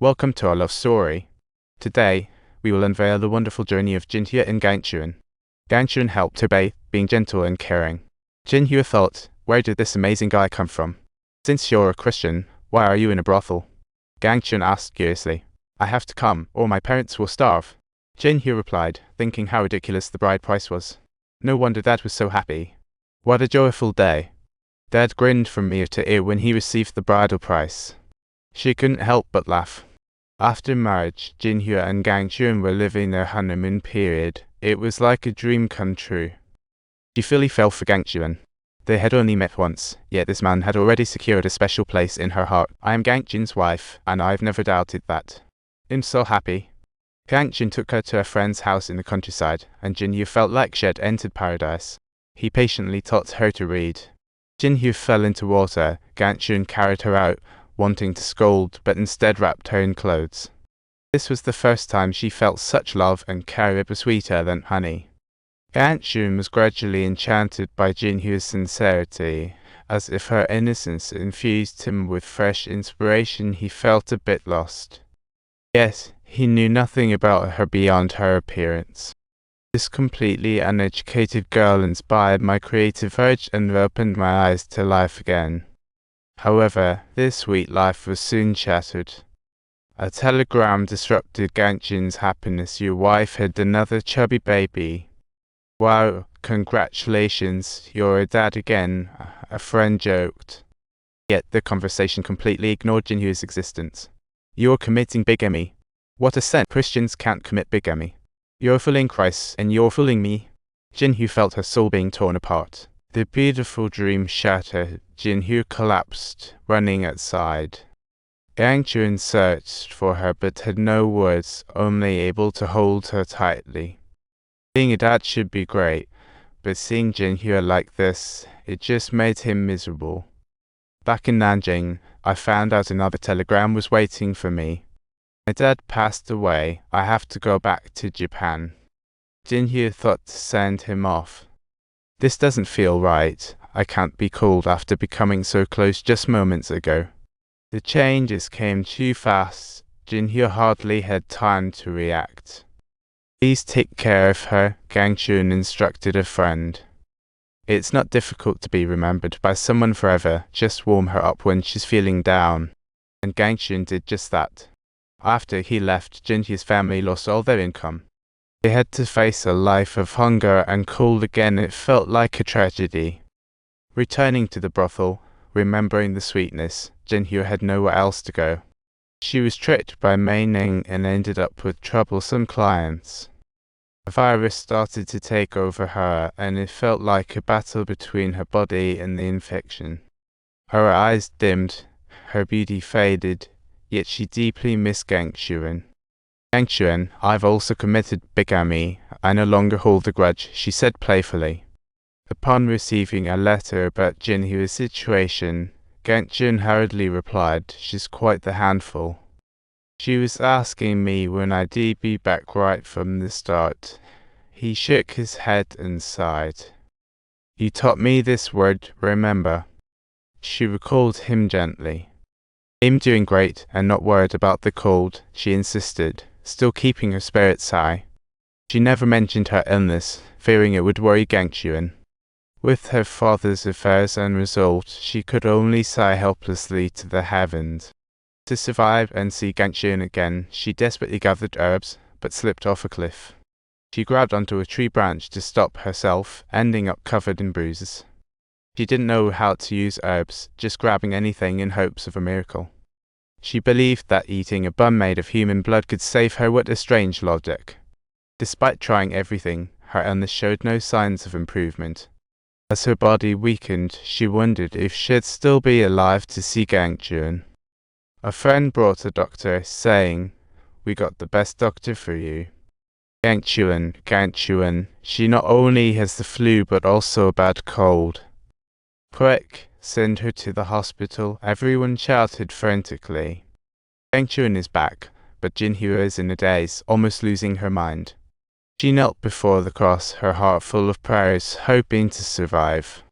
Welcome to our love story. Today, we will unveil the wonderful journey of Jinhua and Gangchuan. Gangchuan helped her by being gentle and caring. Jinhua thought, where did this amazing guy come from? Since you're a Christian, why are you in a brothel? Gangchuan asked curiously. I have to come, or my parents will starve. Jinhua replied, thinking how ridiculous the bride price was. No wonder Dad was so happy. What a joyful day. Dad grinned from ear to ear when he received the bridal price. She couldn't help but laugh. After marriage, Jinhua and Gangchuan were living their honeymoon period. It was like a dream come true. She fully fell for Gangchuan. They had only met once, yet this man had already secured a special place in her heart. I am Gangchuan's wife, and I've never doubted that. I'm so happy. Gangchuan took her to a friend's house in the countryside, and Jinhua felt like she had entered paradise. He patiently taught her to read. Jinhua fell into water. Gangchuan carried her out, wanting to scold, but instead wrapped her in clothes. This was the first time she felt such love and care. It was sweeter than honey. Gangchuan was gradually enchanted by Jinhua's sincerity. As if her innocence infused him with fresh inspiration, he felt a bit lost. Yet, he knew nothing about her beyond her appearance. This completely uneducated girl inspired my creative urge and opened my eyes to life again. However, this sweet life was soon shattered. A telegram disrupted Gangchuan's happiness. Your wife had another chubby baby. Wow, congratulations, you're a dad again, a friend joked. Yet the conversation completely ignored Jinhua's existence. You're committing bigamy. What a sin! Christians can't commit bigamy. You're fooling Christ, and you're fooling me. Jinhua felt her soul being torn apart. The beautiful dream shattered. Jinhua collapsed, running outside. Gangchuan searched for her but had no words, only able to hold her tightly. Being a dad should be great, but seeing Jinhua like this, it just made him miserable. Back in Nanjing, I found out another telegram was waiting for me. My dad passed away. I have to go back to Japan. Jinhua thought to send him off. This doesn't feel right. I can't be cold after becoming so close just moments ago. The changes came too fast. Jinhua hardly had time to react. Please take care of her, Gangchuan instructed a friend. It's not difficult to be remembered by someone forever. Just warm her up when she's feeling down. And Gangchuan did just that. After he left, Jinhua's family lost all their income. They had to face a life of hunger and cold again. It felt like a tragedy. Returning to the brothel, remembering the sweetness, Jinhua had nowhere else to go. She was tricked by Mei Ning and ended up with troublesome clients. A virus started to take over her, and it felt like a battle between her body and the infection. Her eyes dimmed, her beauty faded, yet she deeply missed Gangchuan. Gangchuan, I've also committed bigamy. I no longer hold a grudge, she said playfully. Upon receiving a letter about Jinhua's situation, Gangchuan hurriedly replied, she's quite the handful. She was asking me when I'd be back right from the start. He shook his head and sighed. You taught me this word, remember? She recalled him gently. I'm doing great and not worried about the cold, she insisted, still keeping her spirits high. She never mentioned her illness, fearing it would worry Gangchuan. With her father's affairs unresolved, she could only sigh helplessly to the heavens. To survive and see Gangchuan again, she desperately gathered herbs, but slipped off a cliff. She grabbed onto a tree branch to stop herself, ending up covered in bruises. She didn't know how to use herbs, just grabbing anything in hopes of a miracle. She believed that eating a bun made of human blood could save her. What a strange logic. Despite trying everything, her illness showed no signs of improvement. As her body weakened, she wondered if she'd still be alive to see Gangchuan. A friend brought a doctor, saying, we got the best doctor for you. Gangchuan, she not only has the flu but also a bad cold. Quick, send her to the hospital, everyone shouted frantically. Gangchuan is back, but Jinhua is in a daze, almost losing her mind. She knelt before the cross, her heart full of prayers, hoping to survive.